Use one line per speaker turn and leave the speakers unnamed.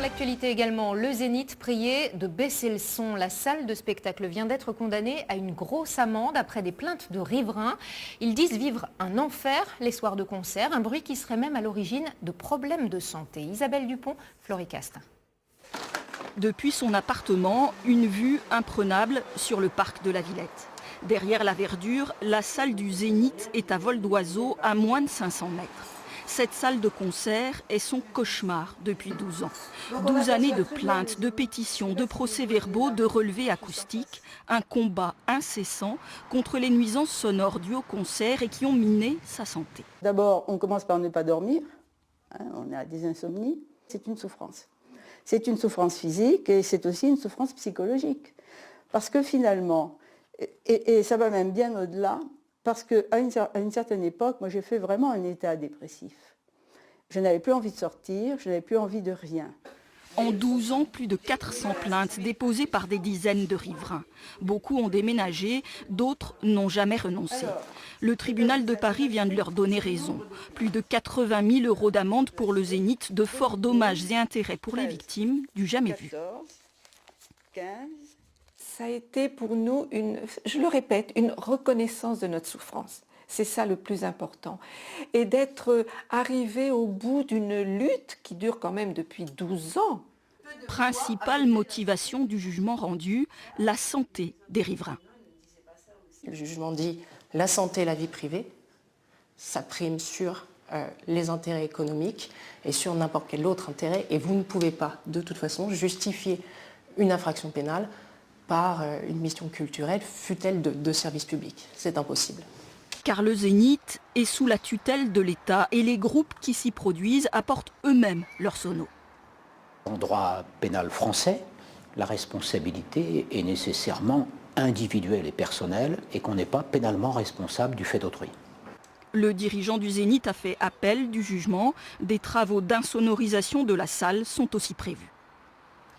l'actualité également, le Zénith priait de baisser le son. La salle de spectacle vient d'être condamnée à une grosse amende après des plaintes de riverains. Ils disent vivre un enfer les soirs de concert, un bruit qui serait même à l'origine de problèmes de santé. Isabelle Dupont, Floricast.
Depuis son appartement, une vue imprenable sur le parc de la Villette. Derrière la verdure, la salle du Zénith est à vol d'oiseau à moins de 500 mètres. Cette salle de concert est son cauchemar depuis 12 ans. 12 années de plaintes, de pétitions, de procès-verbaux, de relevés acoustiques. Un combat incessant contre les nuisances sonores dues au concert et qui ont miné sa santé.
D'abord, on commence par ne pas dormir. On a des insomnies. C'est une souffrance. C'est une souffrance physique et c'est aussi une souffrance psychologique. Parce que finalement, et ça va même bien au-delà, parce qu'à une certaine époque, moi j'ai fait vraiment un état dépressif. Je n'avais plus envie de sortir, je n'avais plus envie de rien.
En 12 ans, plus de 400 plaintes déposées par des dizaines de riverains. Beaucoup ont déménagé, d'autres n'ont jamais renoncé. Le tribunal de Paris vient de leur donner raison. Plus de 80 000 € d'amende pour le Zénith, de forts dommages et intérêts pour les victimes du jamais vu.
15.
Ça a été pour nous, je le répète, une reconnaissance de notre souffrance. C'est ça le plus important. Et d'être arrivé au bout d'une lutte qui dure quand même depuis 12 ans.
Principale motivation du jugement rendu, la santé des riverains.
Le jugement dit la santé et la vie privée, ça prime sur les intérêts économiques et sur n'importe quel autre intérêt. Et vous ne pouvez pas, de toute façon, justifier une infraction pénale par une mission culturelle, fût-elle de service public. C'est impossible.
Car le Zénith est sous la tutelle de l'État et les groupes qui s'y produisent apportent eux-mêmes leur sono.
En droit pénal français, la responsabilité est nécessairement individuelle et personnelle et qu'on n'est pas pénalement responsable du fait d'autrui.
Le dirigeant du Zénith a fait appel du jugement. Des travaux d'insonorisation de la salle sont aussi prévus.